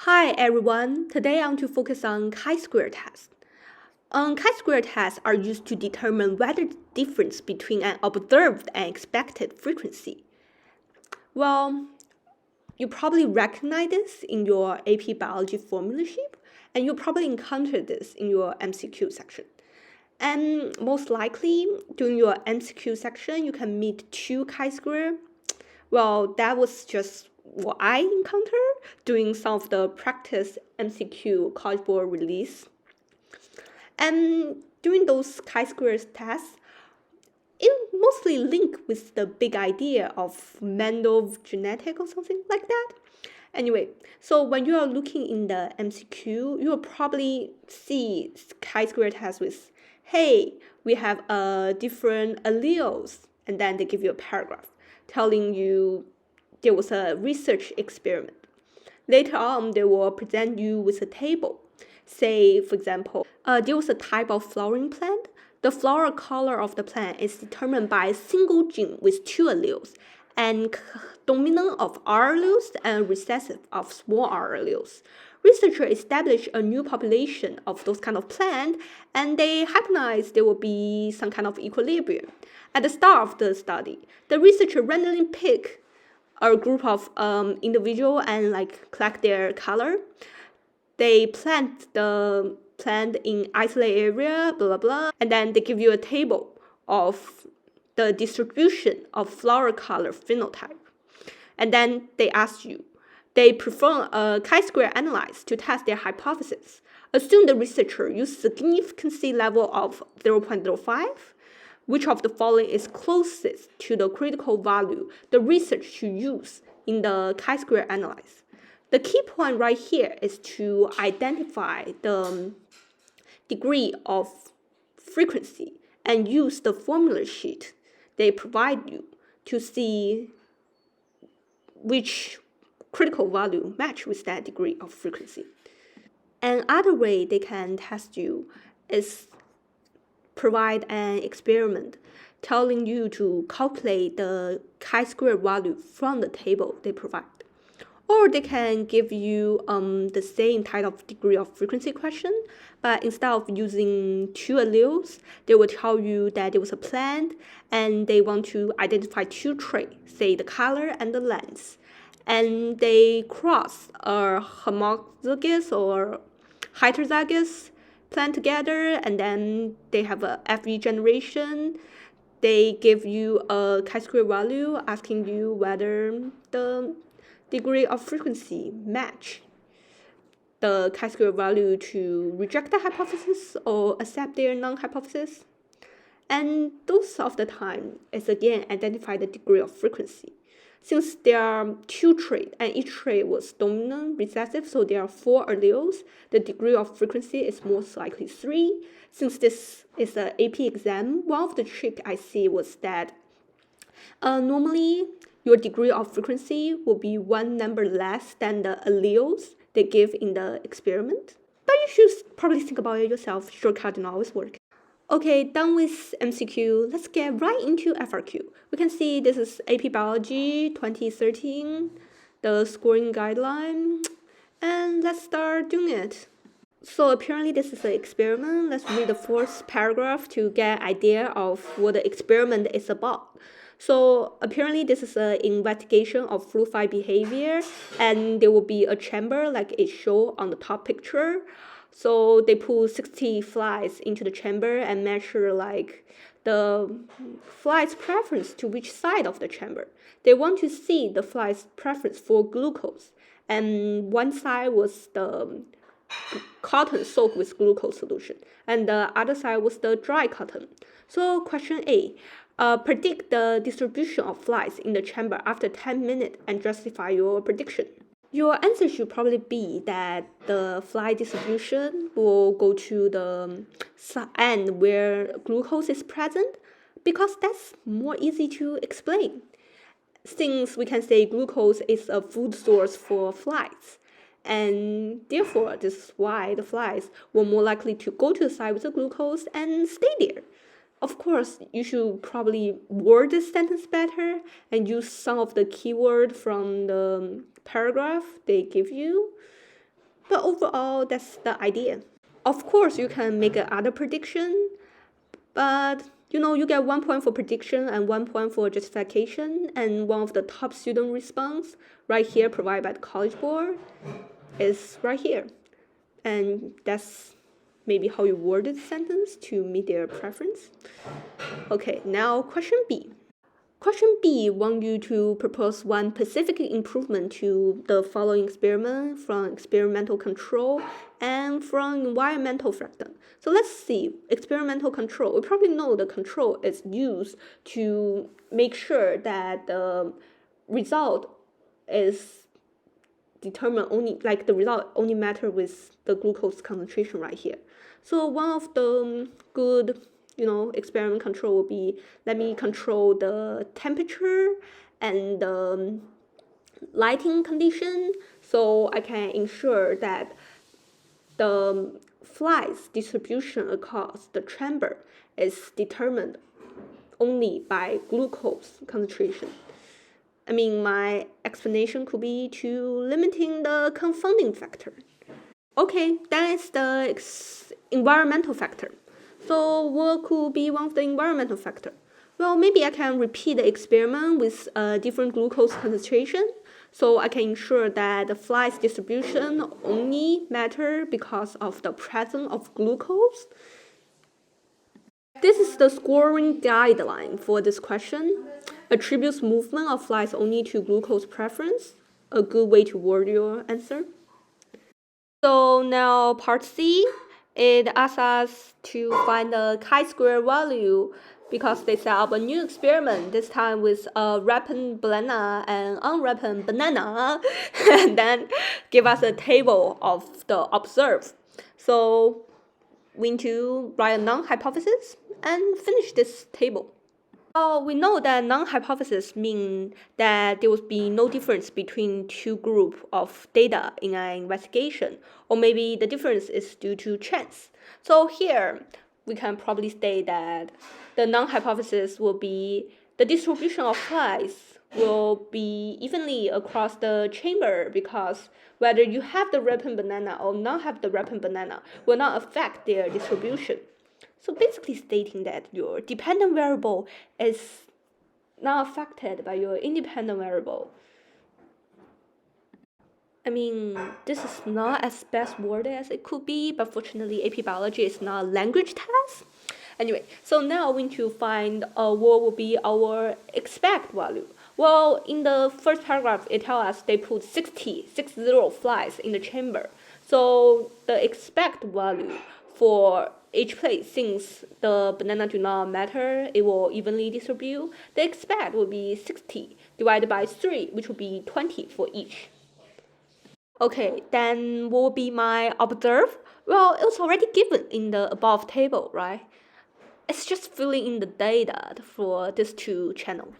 Hi everyone, today I want to focus on chi-square tests. Chi-square tests are used to determine whether the difference between an observed and expected frequency. Well, you probably recognize this in your AP Biology formula sheet, and you probably encountered this in your MCQ section. And most likely, during your MCQ section, you can meet two chi-square. Well, that was just what I encountered doing some of the practice MCQ College Board release. And during those chi-square tests, it mostly linked with the big idea of Mendel genetic or something like that. Anyway, so when you are looking in the MCQ, you will probably see chi-square tests with, hey, we have different alleles, and then they give you a paragraph telling you there was a research experiment. Later on, they will present you with a table. Say, for example, there was a type of flowering plant. The floral color of the plant is determined by a single gene with two alleles, and dominant of R alleles and recessive of small r alleles. Researchers established a new population of those kind of plant, and they hypothesized there will be some kind of equilibrium. At the start of the study, the researcher randomly picked a group of individual and collect their color. They plant the plant in isolated area, blah blah blah, and then they give you a table of the distribution of flower color phenotype. And then they ask you, they perform a chi-square analysis to test their hypothesis. Assume the researcher used significancy level of 0.05. Which of the following is closest to the critical value the research should use in the chi-square analysis? The key point right here is to identify the degree of frequency and use the formula sheet they provide you to see which critical value match with that degree of frequency. Another way they can test you is provide an experiment telling you to calculate the chi-square value from the table they provide. Or they can give you the same type of degree of frequency question, but instead of using two alleles, they will tell you that there was a plant and they want to identify two traits, say the color and the length. And they cross a homozygous or heterozygous plant together, and then they have a FE generation. They give you a chi-square value asking you whether the degree of frequency match the chi-square value to reject the hypothesis or accept their non-hypothesis. And those of the time is again identify the degree of frequency. Since there are two traits and each trait was dominant recessive, so there are four alleles, the degree of frequency is most likely 3. Since this is an AP exam, one of the tricks I see was that normally your degree of frequency will be one number less than the alleles they give in the experiment. But you should probably think about it yourself. Shortcut don't always work. Okay, done with MCQ. Let's get right into FRQ. We can see this is AP Biology 2013, the scoring guideline, and let's start doing it. So apparently this is an experiment. Let's read the first paragraph to get an idea of what the experiment is about. So apparently this is an investigation of flu fly behavior, and there will be a chamber like it shown on the top picture. So they put 60 flies into the chamber and measure the fly's preference to which side of the chamber. They want to see the fly's preference for glucose, and one side was the cotton soaked with glucose solution, and the other side was the dry cotton. So question A, predict the distribution of flies in the chamber after 10 minutes and justify your prediction. Your answer should probably be that the fly distribution will go to the end where glucose is present, because that's more easy to explain. Since we can say glucose is a food source for flies, and therefore this is why the flies were more likely to go to the side with the glucose and stay there. Of course, you should probably word this sentence better and use some of the keyword from the paragraph they give you. But overall, that's the idea. Of course, you can make another prediction, but you get 1 point for prediction and 1 point for justification, and one of the top student response right here provided by the College Board is right here. And that's maybe how you worded the sentence to meet their preference. Okay, now question B. Question B wants you to propose one specific improvement to the following experiment from experimental control and from environmental factor. So let's see, experimental control. We probably know the control is used to make sure that the result is determined only, like the result only matter with the glucose concentration right here. So one of the good experiment control will be, let me control the temperature and the lighting condition, so I can ensure that the flies distribution across the chamber is determined only by glucose concentration. I mean, my explanation could be to limiting the confounding factor. Okay, that is the environmental factor. So what could be one of the environmental factor? Well, maybe I can repeat the experiment with a different glucose concentration, so I can ensure that the flies distribution only matter because of the presence of glucose. This is the scoring guideline for this question. Attributes movement of flies only to glucose preference. A good way to word your answer. So now part C, it asks us to find the chi-square value because they set up a new experiment, this time with a ripened banana and unripened banana, and then give us a table of the observed. So we need to write a null hypothesis and finish this table. We know that null hypothesis means that there would be no difference between two groups of data in an investigation, or maybe the difference is due to chance. So here, we can probably state that the null hypothesis will be the distribution of flies will be evenly across the chamber, because whether you have the ripened banana or not have the ripened banana will not affect their distribution. So basically stating that your dependent variable is not affected by your independent variable. I mean, this is not as best worded as it could be, but fortunately AP Biology is not a language test. Anyway, so now we need to find what will be our expect value. Well, in the first paragraph, it tells us they put 60 flies in the chamber. So the expect value for each place, since the banana do not matter, it will evenly distribute. The expect will be 60 divided by 3, which will be 20 for each. Okay, then what will be my observe? Well, it's already given in the above table, right? It's just filling in the data for these two channels.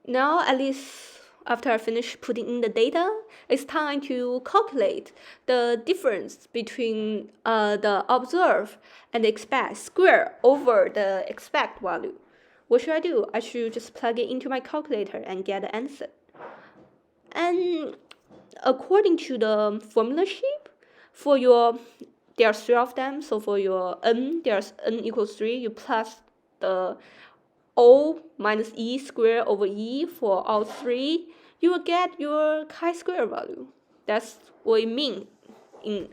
Now, at least after I finish putting in the data, it's time to calculate the difference between the observe and the expect square over the expect value. What should I do? I should just plug it into my calculator and get the answer. And according to the formula sheet, there are 3 of them. So for your n, there's n equals 3. You plus the O minus E squared over E for all 3. You will get your chi-square value. That's what it means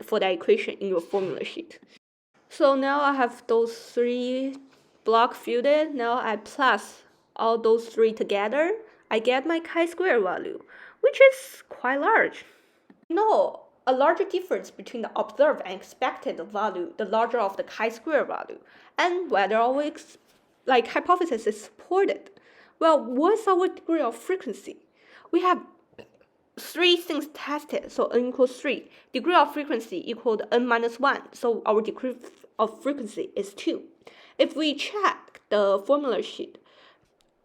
for that equation in your formula sheet. So now I have those 3 blocks filled. Now I plus all those 3 together. I get my chi-square value, which is quite large. No, a larger difference between the observed and expected value, the larger of the chi-square value, and whether our hypothesis is supported. Well, what's our degree of frequency? We have 3 things tested, so n equals 3. Degree of frequency equal to n minus 1, so our degree of frequency is 2. If we check the formula sheet,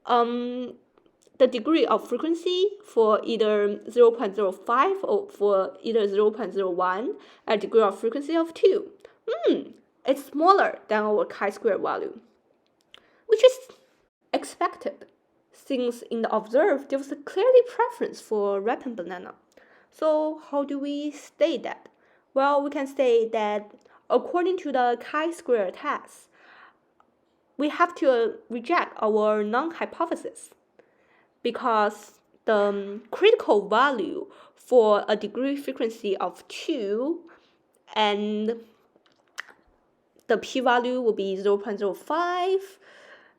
the degree of frequency for either 0.05 or for either 0.01, a degree of frequency of 2. It's smaller than our chi-square value, which is expected, since in the observed there was a clearly preference for ripened banana. So how do we state that? Well, we can say that according to the chi-square test, we have to reject our non-hypothesis because the critical value for a degree frequency of 2 and the p-value will be 0.05.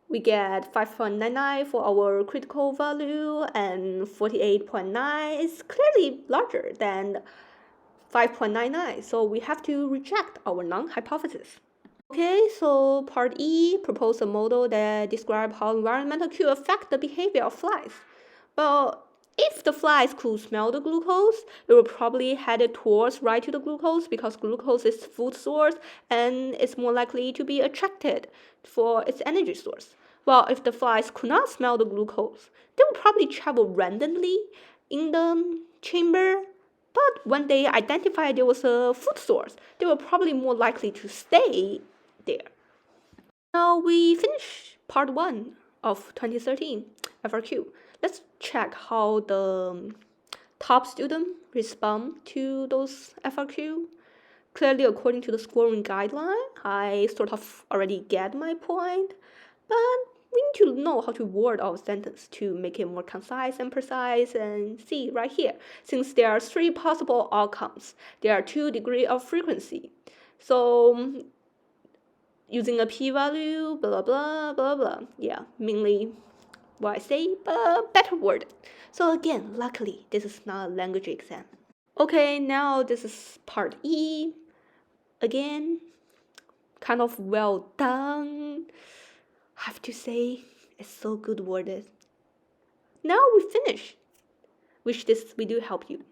We get 5.99 for our critical value, and 48.9 is clearly larger than 5.99, so we have to reject our non-hypothesis. Okay, so part E, propose a model that describes how environmental cues affect the behavior of flies. Well, if the flies could smell the glucose, it will probably head towards right to the glucose because glucose is food source and it's more likely to be attracted for its energy source. Well, if the flies could not smell the glucose, they would probably travel randomly in the chamber. But when they identified there was a food source, they were probably more likely to stay there. Now we finish part 1 of 2013 FRQ. Let's check how the top student respond to those FRQ. Clearly, according to the scoring guideline, I sort of already get my point, but we need to know how to word our sentence to make it more concise and precise. And see right here, since there are 3 possible outcomes, there are 2 degrees of frequency. So using a p-value, blah blah blah blah. Yeah, mainly what I say, but better word. So again, luckily this is not a language exam. Okay, now this is part E. Again, kind of well done. I have to say, it's so good worded. Now we finish. Wish this video helped you.